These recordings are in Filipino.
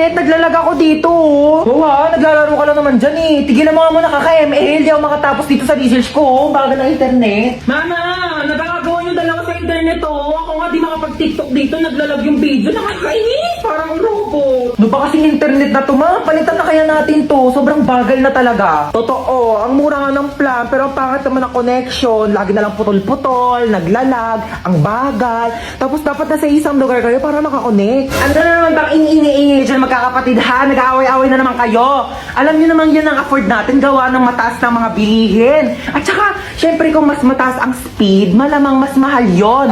internet. Naglalag ako dito. Oo naglalaro ka lang naman dyan eh. Tigilan mo nga muna kaka-ML. Di ako makatapos dito sa research ko. Bagal ng internet. Mama, nagkakagawa yung dalawa sa internet oh. Ako nga di makapag-tiktok dito, naglalag yung video. Nakakainis, parang robot. Ano ba kasing internet na to, ma? Palitan na kaya natin to. Sobrang bagal na talaga. Totoo, ang mura nga ng plan, pero ang pangit naman ang connection. Lagi na lang putol-putol, naglalag, ang bagal. Tapos dapat nasa isang lugar kayo para makakonect. Ano na naman bang iniingi-ingi dyan magkakapatid ha? Nag-aaway-aaway na naman kayo. Alam niyo naman yan ang afford natin gawa ng mataas ng mga bilihin. At saka, syempre kung mas mataas ang speed, malamang mas mahal yon.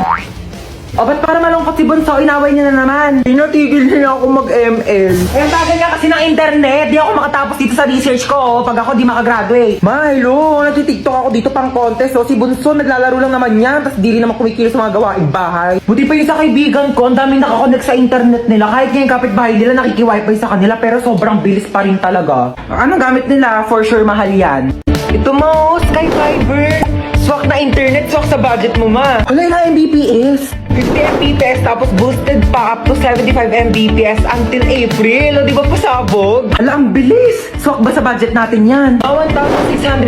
O ba't para malungkot si Bunso, inaway niya na naman. Pinatigil niya ako mag-ML. Eh, ang tagal nga kasi ng internet. Di ako makatapos dito sa research ko pag ako di makagraduate. Ma, hello. Nagtitiktok ako dito pang contest. Si Bunso naglalaro lang naman yan. Tapos di rin naman kumikilos sa mga gawaing bahay. Buti pa yung sa kaibigan ko. Ang daming nakakonect sa internet nila. Kahit ngayon kapitbahay nila nakiki-wifi sa kanila. Pero sobrang bilis pa rin talaga. Anong gamit nila? For sure mahal yan. Ito mo, Sky Fiber. Swak na internet, swak sa budget mo, ma. Hala, ilang Mbps? 50 Mbps, tapos boosted pa up to 75 Mbps until April. O, di ba pasabog? Hala, ang bilis. Swak ba sa budget natin yan? 1,699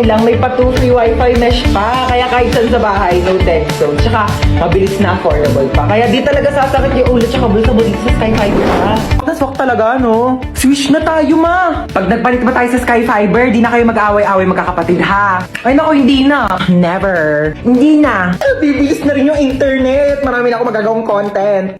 lang, may pa 2 free wifi mesh pa. Kaya kahit saan sa bahay, no tech zone. Tsaka, mabilis na affordable pa. Kaya di talaga sasakit yung ulo tsaka bulsa mo dito sa Sky Fiber, ha? Naswak talaga, no? Switch na tayo, ma. Pag nagpalit ba tayo sa Sky Fiber, di na kayo mag-away-away magkakapatid, ha? Ay, naku, hindi na. Never. Hindi na. Bibilis na rin yung internet. Marami na ako magagawang content.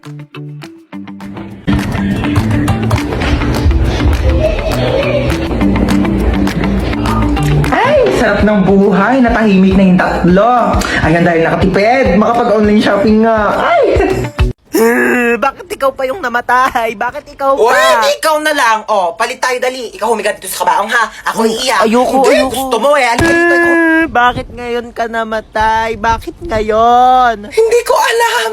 Ay, sarap ng buhay. Natahimik na yung tatlo. Ayan, dahil nakatipid. Makapag-online shopping nga. Ay! Bakit ikaw pa yung namatay? Bakit ikaw pa? O, hindi ikaw na lang. O, palit tayo dali. Ikaw humiga dito sa kabaong ha. Ako iiyak. ayoko, Hindi, ayoko. gusto mo eh. Halika dito, ikaw. Bakit ngayon ka namatay? Bakit ngayon? Hindi ko alam.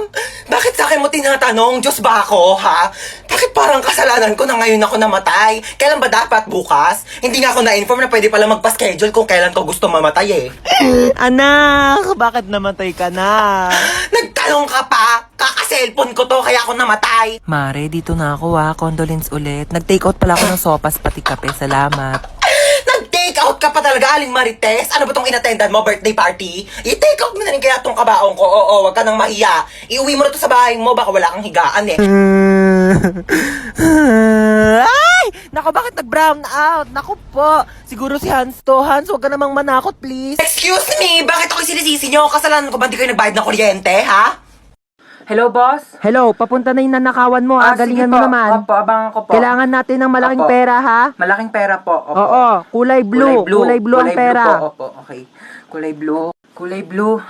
Bakit sa akin mo tinatanong? Diyos ba ako, ha? Bakit parang kasalanan ko na ngayon ako namatay? Kailan ba dapat? Bukas? Hindi nga ako na-inform na pwede pala magpa-schedule kung kailan ko gusto mamatay eh. Anak, bakit namatay ka na? Nagtanong ka pa? Kaka-cellphone ko to kaya ako namatay. Mare, dito na ako condolence ulit. Nag-take out pala ako ng sopas pati kape. Salamat. Nag-take out ka pa talaga, Aling Marites? Ano ba tong inattendan mo, birthday party? I-take out mo na rin kaya tong kabaong ko. Oo, wag ka nang mahiya. Iuwi mo na to sa bahay mo, baka wala kang higaan eh. Ay! Naku, bakit nag-brown out? Naku po. Siguro si Hans to. Hans, huwag ka namang manakot, please. Excuse me, bakit ako sinisisi nyo? Kasalanan ko ba di kayo nagbayad ng kuryente, ha? Hello, boss? Hello, papunta na yung nanakawan mo, Galingan mo naman. Opo, abangan ko po. Kailangan natin ng malaking Opo. pera, ha? Malaking pera po. Opo. Oo, kulay blue. Kulay blue ang pera. Po. Opo, okay. Kulay blue. Kulay blue.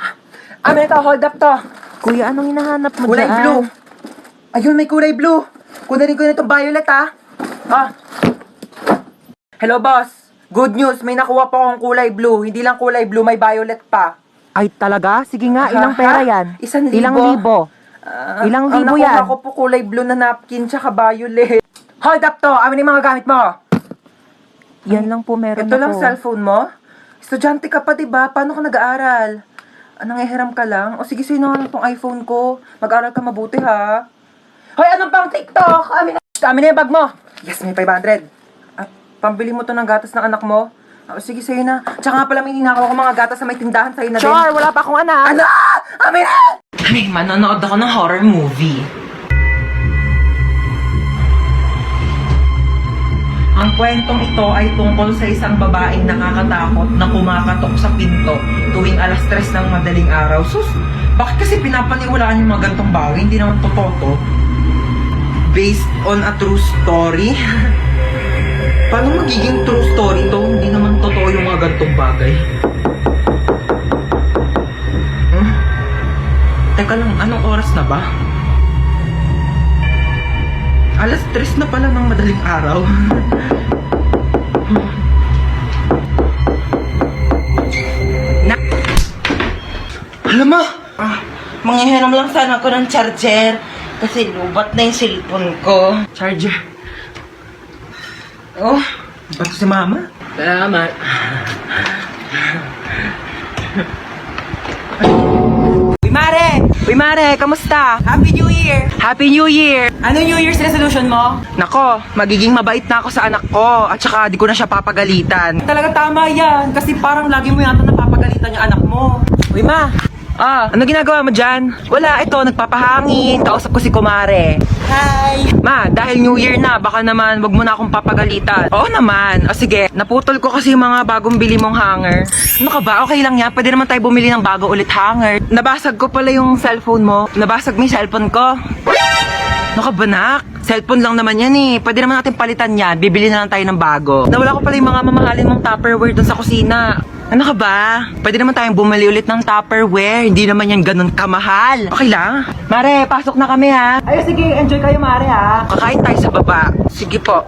Ah, may ito. Hold up to. Kuya, anong hinahanap mo Kulay dyan? blue. Ayun, may kulay blue. Kunarin ko na itong violet, ha? Ah. Hello, boss. Good news. May nakuha po akong kulay blue. Hindi lang kulay blue, may violet pa. Ay, talaga? Sige nga, ilang Ha? pera yan? 1,000. Ilang libo? Ilang libo yan? Ang nakuha ko po kulay blue na napkin tsaka violet. Hold up to. Amin yung mga gamit mo. Yan lang po meron Ito lang ako. cellphone mo? Estudyante ka pa, diba? Paano ka nag-aaral? Nangihiram ka lang? O sige, sino nga tong iPhone ko? Mag-aaral ka mabuti, ha? Hoy, anong pang TikTok? Amin na yung bag mo. Yes, may 500. At pambili mo to ng gatas ng anak mo? O sige, sa'yo na. Tsaka nga pala may ninakaw ko mga gatas na may tindahan sa'yo na din. Char, wala pa akong anak. Ano? Amin na! Ay, manonood ako ng horror movie. Ang kwentong ito ay tungkol sa isang babaeng nakakatakot na kumakatok sa pinto tuwing alas 3 ng madaling araw. Sus, bakit kasi pinapaniwalaan yung mga gantong bagay? Hindi naman totoo to. Based on a true story? Paano magiging true story to? Hindi naman totoo yung mga gantong bagay. Teka lang, anong oras na ba? Alas 3 na pala ng madaling araw. Alam mo, Manghihiram lang sana ako ng charger. Kasi lubat na yung cellphone ko. charger. Oh, ba't si mama? Salamat. Uy, Mare! Uy, Mare, kamusta? Happy New Year! Happy New Year! Ano New Year's resolution mo? Nako, magiging mabait na ako sa anak ko at saka di ko na siya papagalitan. Talaga tama yan. Kasi parang lagi mo yata napapagalitan yung anak mo. Uy, Ma! Ano ginagawa mo dyan? Wala, ito, nagpapahangin. Kausap ko si Kumare. Hi! Ma, dahil New Year na, baka naman wag mo na akong papagalitan. Oo naman. O sige, naputol ko kasi yung mga bagong bili mong hanger. Ano ka ba? Okay lang yan. Pwede naman tayo bumili ng bago ulit hanger. Nabasag ko pala yung cellphone mo. Nabasag mo yung cellphone ko. Ano ka ba, nak? Cellphone lang naman yan eh. Pwede naman natin palitan yan. Bibili na lang tayo ng bago. Nawala ko pala yung mga mamahalin mong Tupperware dun sa kusina. Ano ka ba? Pwede naman tayong bumili ulit ng Tupperware. Hindi naman yan ganun kamahal. Okay lang? Mare, pasok na kami ha. Ay, sige, enjoy kayo, Mare, ha? Kakain tayo sa baba. Sige po.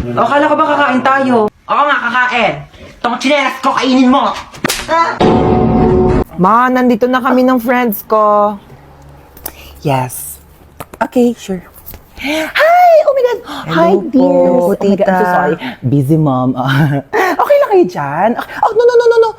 O, akala ko ba kakain tayo? Oo nga, kakain. Tong chinelas ko, kainin mo. Ma, nandito na kami ng friends ko. Yes. Okay, sure. Hi! Oh my God! Hi, dear! po, Oh my God, I'm so tita. sorry. Busy, mom. Okay lang kayo dyan? Oh, no.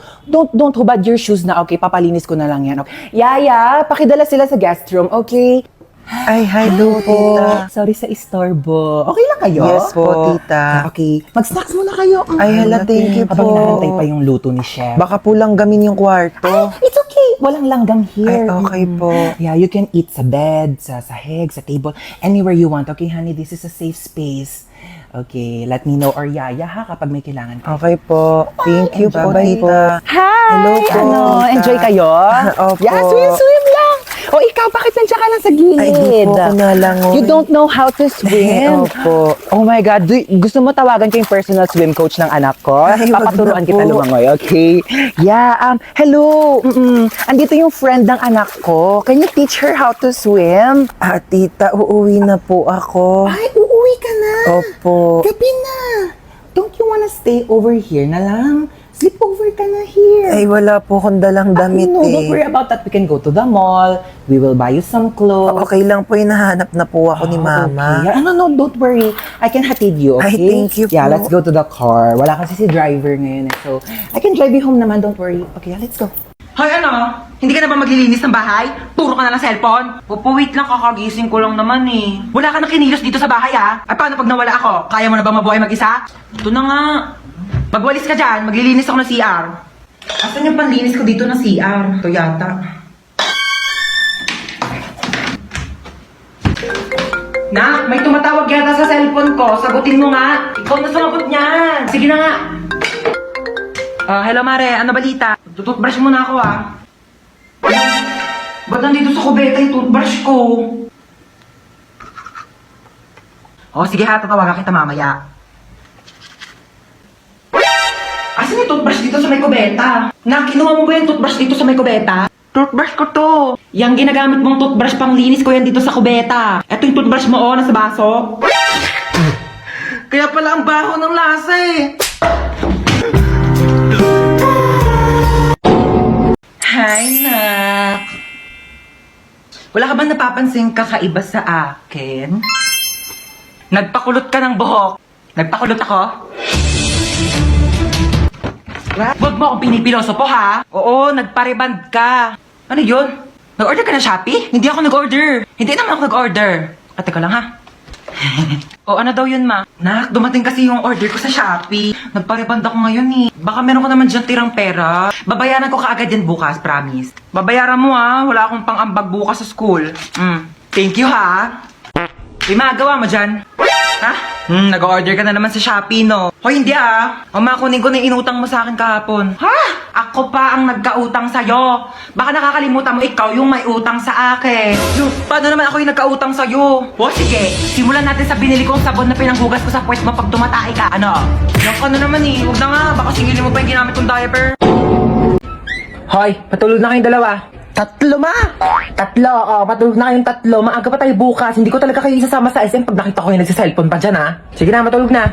Don't hubad your shoes na. Okay, papalinis ko na lang yan. Okay. Yaya, pakidala sila sa guest room, okay? Ay, hello po. Tita. Sorry sa istorbo. Okay lang kayo? Yes po, tita. Okay. Mag-snacks muna kayo. Ay, hala, thank you Habang po. inaantay pa yung luto ni Chef. Baka po langgamin yung kwarto. It's okay. Walang langgam here. Ay, okay po. Yeah, you can eat sa bed, sa sahig, sa table, anywhere you want. Okay, honey, this is a safe space. Okay, let me know or yaya ha kapag may kailangan ka. Okay po. Thank you po, Bye-bye tita. Hi! Hello po, Ano, tita. enjoy kayo? Opo. Yeah, swim lang! O ikaw, bakit nandiyan ka lang sa gilid? Ay, di po ako nalangoy. You don't know how to swim? Opo. Oh my God, gusto mo tawagan ko yung personal swim coach ng anak ko? Ay, wag Papaturuan na kita po. lumangoy, okay? Yeah, hello. Andito yung friend ng anak ko. Can you teach her how to swim? Tita, uuwi na po ako. Ay, uuwi ka na. Opo. Gabi na. Don't you wanna stay over here na lang? Sleep over ka na here. Ay, wala po akong dalang damit No, don't worry eh. about that. We can go to the mall. We will buy you some clothes. Okay lang po, hinahanap na po ako ni Mama. Okay. No, don't worry. I can hatid you, okay? Ay, thank you Yeah, po. let's go to the car. Wala kasi si driver ngayon eh. So, I can drive you home naman. Don't worry. Okay, let's go. Hoy, ano? Hindi ka na ba maglilinis ng bahay? Puro ka na lang cellphone? Opo, wait lang, kakagising ko lang naman eh. Wala ka na kinilos dito sa bahay ah. Ay, paano pag nawala ako? Kaya mo na ba mabuhay mag-isa? Ito na nga. Magwalis ka dyan, maglilinis ako ng CR. Asan yung panlinis ko dito ng CR? Ito yata. Nak, may tumatawag yata sa cellphone ko. Sagutin mo nga. Ikaw na sumagot niyan. Sige na nga. Hello Mare, ano balita? Tututbrush muna ako ah. Ba't nandito sa kubeta yung toothbrush ko? Sige ha, tatawagan kita mamaya. Asan yung toothbrush dito sa may kubeta? Kinuha mo ba yung toothbrush dito sa may kubeta? Toothbrush ko to. Yang ginagamit mong toothbrush pang linis ko yan dito sa kubeta. Ito yung toothbrush mo nasa baso. Kaya pala ang baho ng lasa eh. Hi, Nak. Wala ka ba napapansin kakaiba sa akin? Nagpakulot ka ng buhok. Nagpakulot ako? Huwag mo akong pinipiloso po, ha? Oo, nagpariband ka. Ano yun? Nag-order ka na Shopee? Hindi ako nag-order. Hindi naman ako nag-order. Teka lang, ha? O, ano daw yun, ma? Nak, dumating kasi yung order ko sa Shopee. Nagpariband ako ngayon, eh. Baka meron ko naman dyan tirang pera. Babayaran ko kaagad yan bukas, promise. Babayaran mo, ha? Wala akong pang-ambag bukas sa school. Thank you, ha? May magawa mo dyan? Ha? Nag-order ka na naman sa Shopee, no? Hoy, hindi kunin ko na yung inutang mo sa akin kahapon. Ha? Ako pa ang nagkautang sa'yo. Baka nakakalimutan mo ikaw yung may utang sa akin. Paano naman ako yung nagkautang sa'yo? Sige. Simulan natin sa binili kong sabon na pinanghugas ko sa puwet mo pag tumatay ka. Ano? Yung ka na naman eh. Huwag na nga. Baka singilin mo pa yung ginamit kong diaper. Hoy, patulog na kayong dalawa. Tatlo, ma! Tatlo, patulog na kayong tatlo. Maaga pa tayo bukas. Hindi ko talaga kayo isasama sa SM pag nakita ko yung nagsa-cellphone pa dyan, ha? Sige na, matulog na.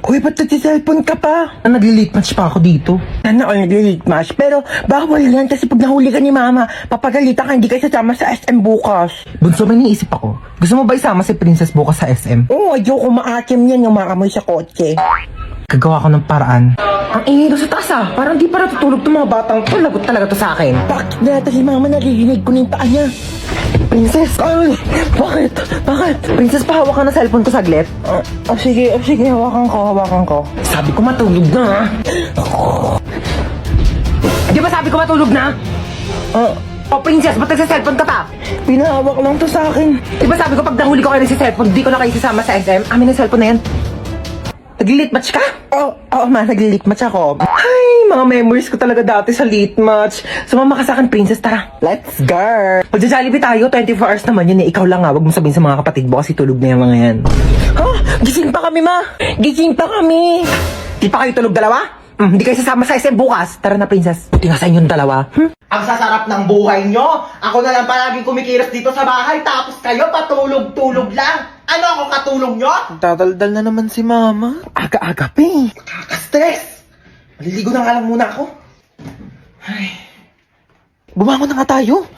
Uy, ba't cellphone ka pa. Nagli-late match pa ako dito. Sana all nagli-late match. Pero bawal yan kasi pag nahuli ka ni mama, papagalitan ka, hindi kayo sasama sa SM bukas. Bunso, may niisip ako. Gusto mo ba isama si Princess bukas sa SM? Oo, ayoko maakim yan yung makamoy sa kotse. Gagawa ko ng paraan. Ang ingay ko sa taas ah. Parang di pa natutulog itong mga batang to. Lagot talaga to sa akin. Bakit natin si mama naririnig ko na yung paa niya? Princess! Ay! Bakit? Bakit? Princess, pahawak ka ng cellphone ko saglit. Sige, hawakan ko. Sabi ko matulog na. Di ba sabi ko matulog na? Princess, ba't nagsa-cellphone ka pa? Pinahawak lang to sa akin. Di ba sabi ko pag nahuli ko kayo ng cellphone, di ko na kayo sasama sa SM? Amin ang cellphone na yan. Nag-late match ka? Oo, ma, nag-late match ako. Ay, mga memories ko talaga dati sa late match. Sumama ka sa akin, Princess, tara. Let's go! Magja-Jollibee tayo, 24 hours naman yun eh. Ikaw lang nga, wag mo sabihin sa mga kapatid mo kasi tulog na yung mga yan. Gising pa kami, ma! Gising pa kami! Di pa kayo tulog dalawa? Hindi kayo sasama sa SM bukas. Tara na, Princess. Buti nga sa inyong dalawa. Ang sasarap ng buhay nyo. Ako na lang palaging kumikilos dito sa bahay, tapos kayo patulog-tulog lang. Ano ako katulong nyo? Dadaldal na naman si mama. Aga-aga pa eh. Nakaka-stress. Maliligo na nga lang muna ako. Ay. Bumangon na nga tayo.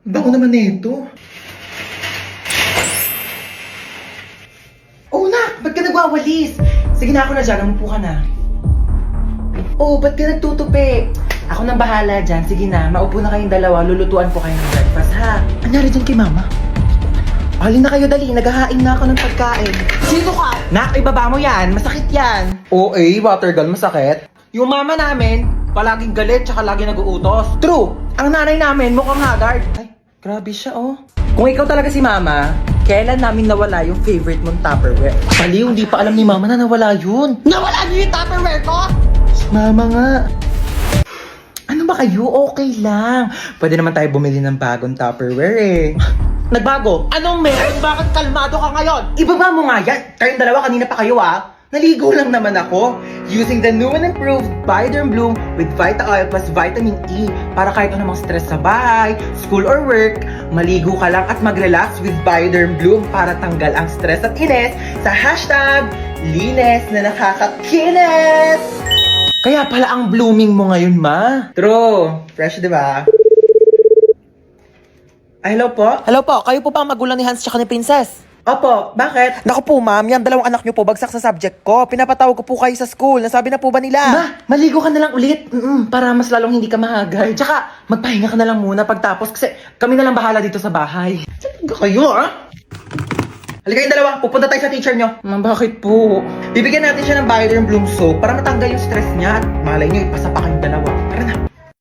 Bango naman nito. Oh, nak! Ba't ka nagwawalis? Sige na, ako na dyan. Umupo ka na. Oh, ba't ka nagtutupi? Ako nang bahala dyan. Sige na, maupo na kayong dalawa. Lulutuan ko kayo ng breakfast, ha? Anyari dyan kay mama? Halin na kayo, dali. Naghahain na ako ng pagkain. Sino ka? Nak, ibaba mo yan. Masakit yan. Oo, water gun, masakit. Yung mama namin, palaging galit tsaka lagi nag-uutos. True. Ang nanay namin, mukhang haggard. Ay, grabe siya, oh. Kung ikaw talaga si mama, kailan namin nawala yung favorite mong Tupperware? Baliw, hindi pa alam ni mama na nawala yun. Nawala niyo yung Tupperware ko? Si mama nga. Ano ba kayo? Okay lang. Pwede naman tayo bumili ng bagong Tupperware eh. Nagbago? Anong meron? Bakit kalmado ka ngayon? Ibaba mo nga yan. Kayong dalawa, kanina pa kayo ah. Naligo lang naman ako. Using the new and improved Bioderm Bloom with Vita Oil plus Vitamin E. Para kahit anumang stress sa bahay, school or work, maligo ka lang at mag-relax with Bioderm Bloom para tanggal ang stress at ines sa hashtag linis na nakakakinis. Kaya pala ang blooming mo ngayon, ma. True. Fresh, di ba? Ay, hello po? Hello po, kayo po ba ang magulang ni Hans tsaka ni Princess? Opo, bakit? Naku po ma'am, yan dalawang anak niyo po bagsak sa subject ko. Pinapatawag ko po kayo sa school. Nasabi na po ba nila? Ma, maligo ka na lang ulit. Para mas lalong hindi ka mahagay. Tsaka, magpahinga ka na lang muna pagtapos kasi kami na lang bahala dito sa bahay. Talaga kayo, ah? Halika kayong dalawa, pupunta tayo sa teacher nyo. Bakit po? Bibigyan natin siya ng Bioderm Bloom soap para matanggal yung stress niya at malay nyo, ipasa pa kayong dalawa.